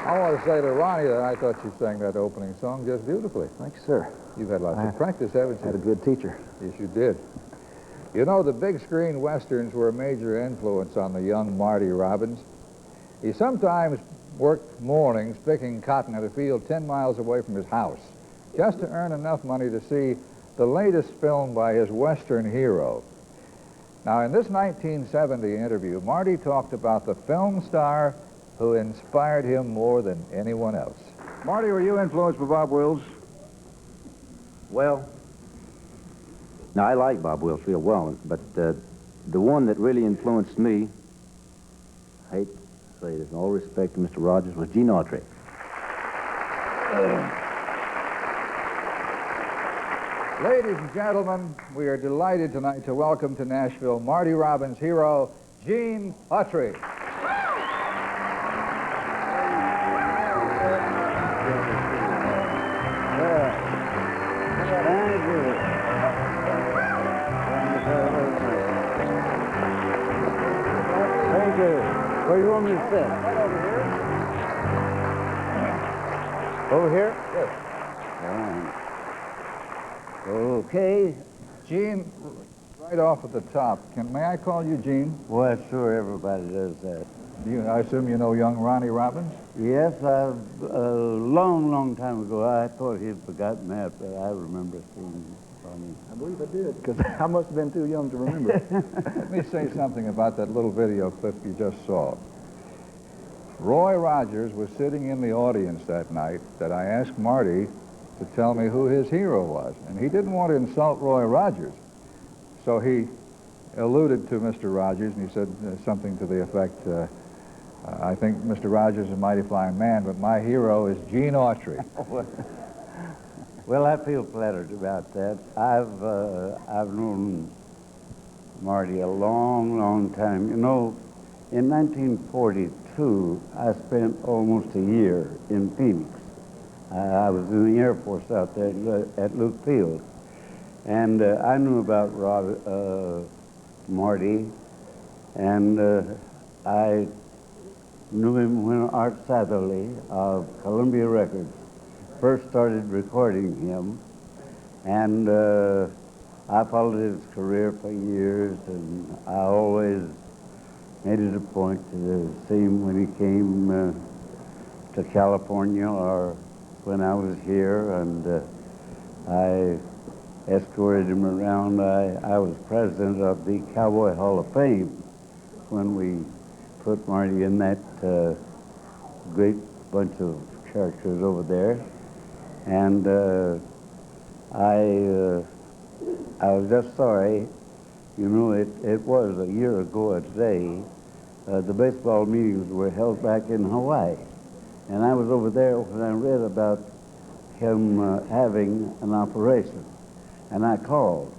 I want to say to Ronnie that I thought you sang that opening song just beautifully. Thank you, sir. You've had lots of practice, haven't you? Had a good teacher. Yes, you did. You know, the big screen westerns were a major influence on the young Marty Robbins. He sometimes worked mornings picking cotton at a field 10 miles away from his house just to earn enough money to see the latest film by his Western hero. Now, in this 1970 interview, Marty talked about the film star who inspired him more than anyone else. Marty, were you influenced by Bob Wills? Well, now I like Bob Wills real well, but the one that really influenced me, I hate to say this, in all respect to Mr. Rogers, was Gene Autry. Ladies and gentlemen, we are delighted tonight to welcome to Nashville Marty Robbins' hero, Gene Autry. Thank you. Where do you want me to sit? Right over here. Over here? Yes. Okay. Gene, right off at the top, may I call you Gene? Well, sure, everybody does that. I assume you know young Ronnie Robbins? Yes, a long time ago, I thought he'd forgotten that, but I remember seeing Ronnie. I believe I did, because I must have been too young to remember. Let me say something about that little video clip you just saw. Roy Rogers was sitting in the audience that night that I asked Marty to tell me who his hero was, and he didn't want to insult Roy Rogers. So he alluded to Mr. Rogers, and he said something to the effect, I think Mr. Rogers is a mighty fine man, but my hero is Gene Autry. Well, I feel flattered about that. I've known Marty a long time. You know, in 1942, I spent almost a year in Phoenix. I was in the Air Force out there at Luke Field. And I knew about Marty, and I knew him when Art Satherley of Columbia Records first started recording him. And I followed his career for years, and I always made it a point to see him when he came to California or when I was here, and I escorted him around. I was president of the Cowboy Hall of Fame when we put Marty in that great bunch of characters over there. And I was just sorry, you know, it was a year ago today, the baseball meetings were held back in Hawaii. And I was over there when I read about him having an operation. And I called,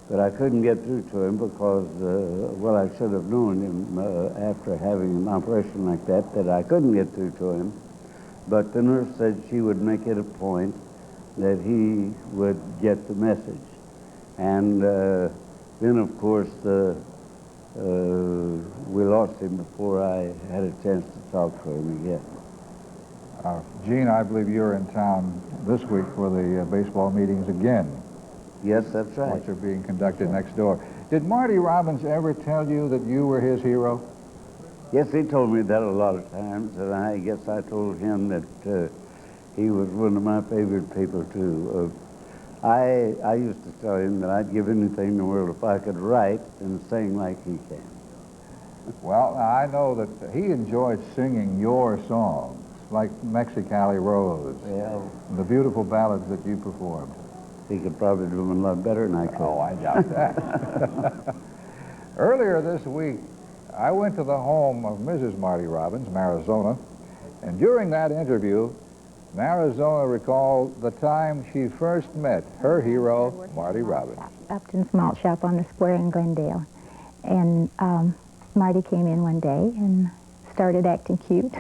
but I couldn't get through to him because, well, I should have known him after having an operation like that I couldn't get through to him. But the nurse said she would make it a point that he would get the message. And then, of course, we lost him before I had a chance to talk to him again. Gene, I believe you're in town this week for the baseball meetings again. Yes, that's right. Which are being conducted next door. Did Marty Robbins ever tell you that you were his hero? Yes, he told me that a lot of times, and I guess I told him that he was one of my favorite people, too. I used to tell him that I'd give anything in the world if I could write and sing like he can. Well, I know that he enjoyed singing your songs, like Mexicali Rose, and the beautiful ballads that you performed. He could probably do them a lot better than I could. Oh, I doubt that. Earlier this week, I went to the home of Mrs. Marty Robbins, Marizona, and during that interview, Marizona recalled the time she first met her hero, Marty Robbins. Upton's Malt Shop on the square in Glendale. And Marty came in one day and started acting cute.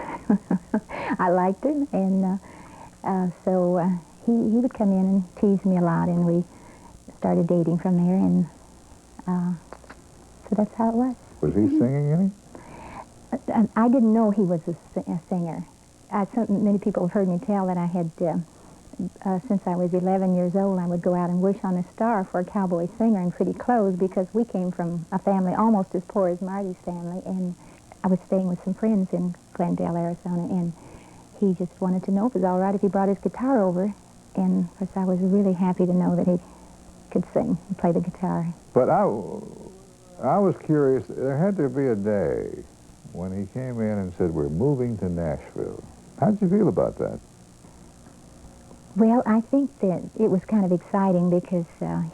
I liked him, and so he would come in and tease me a lot, and we started dating from there, and so that's how it was. Was he singing any? I didn't know he was a singer. many people have heard me tell that I had, since I was 11 years old, I would go out and wish on a star for a cowboy singer in pretty clothes, because we came from a family almost as poor as Marty's family, and I was staying with some friends in Glendale, Arizona, and he just wanted to know if it was all right if he brought his guitar over, and of course I was really happy to know that he could sing and play the guitar. But I was curious, there had to be a day when he came in and said, we're moving to Nashville. How'd you feel about that? Well, I think that it was kind of exciting because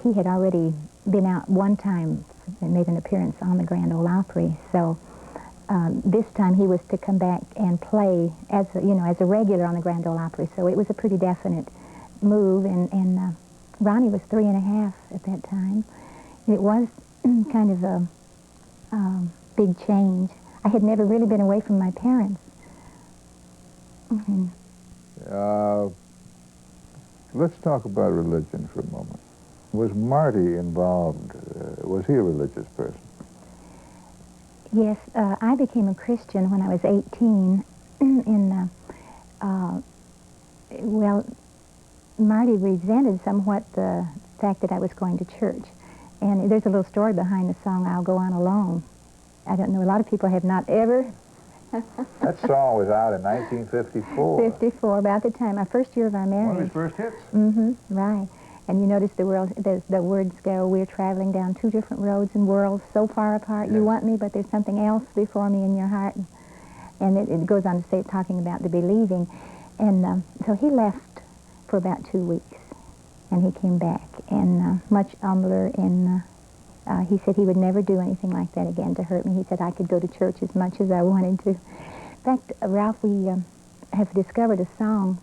he had already been out one time and made an appearance on the Grand Ole Opry. So this time he was to come back and play as a regular on the Grand Ole Opry. So it was a pretty definite move. And Ronnie was 3.5 at that time. It was kind of a big change. I had never really been away from my parents. And let's talk about religion for a moment. Was Marty involved? Was he a religious person? Yes, I became a Christian when I was 18. Well, Marty resented somewhat the fact that I was going to church. And there's a little story behind the song, I'll Go On Alone. I don't know, a lot of people have not ever... That song was out in 1954. 54, about the time, our first year of our marriage. One of his first hits. Mm-hmm, right. And you notice the words go, we're traveling down 2 different roads and worlds so far apart. Yes. You want me, but there's something else before me in your heart. And it goes on to say, talking about the believing. And so he left for about 2 weeks. And he came back, and much humbler, and he said he would never do anything like that again to hurt me. He said I could go to church as much as I wanted to. In fact, Ralph, we have discovered a song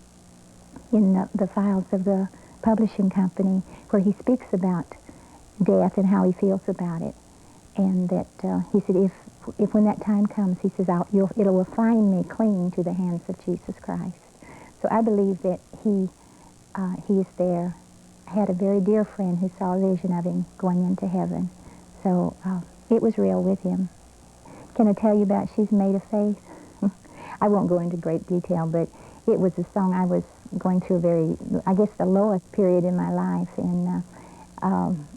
in the files of the publishing company where he speaks about death and how he feels about it. And that he said, if when that time comes, he says, it will find me clinging to the hands of Jesus Christ. So I believe that he is there. I had a very dear friend who saw a vision of him going into heaven. So it was real with him. Can I tell you about She's Made of Faith? I won't go into great detail, but it was a song I was going through I guess the lowest period in my life. And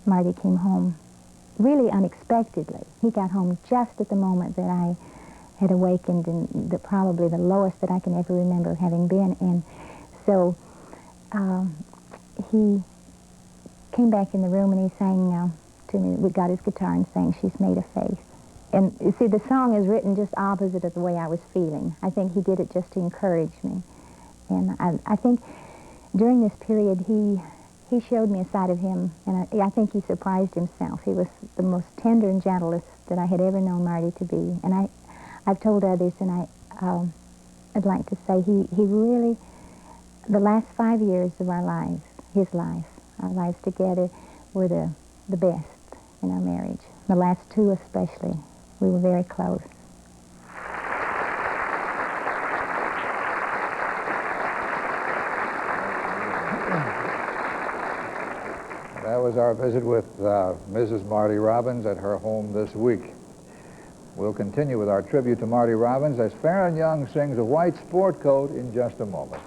Marty came home really unexpectedly. He got home just at the moment that I had awakened, and probably the lowest that I can ever remember having been. And so he came back in the room and he sang to me. We got his guitar and sang She's Made of Faith. And you see, the song is written just opposite of the way I was feeling. I think he did it just to encourage me. And I think during this period he showed me a side of him, and I think he surprised himself. He was the most tender and gentlest that I had ever known Marty to be. And I've told others, and I'd like to say he really, the last 5 years of our lives, our lives together, were the best in our marriage. The last 2 especially, we were very close. That was our visit with Mrs. Marty Robbins at her home this week. We'll continue with our tribute to Marty Robbins as Farron Young sings A White Sport Coat in just a moment.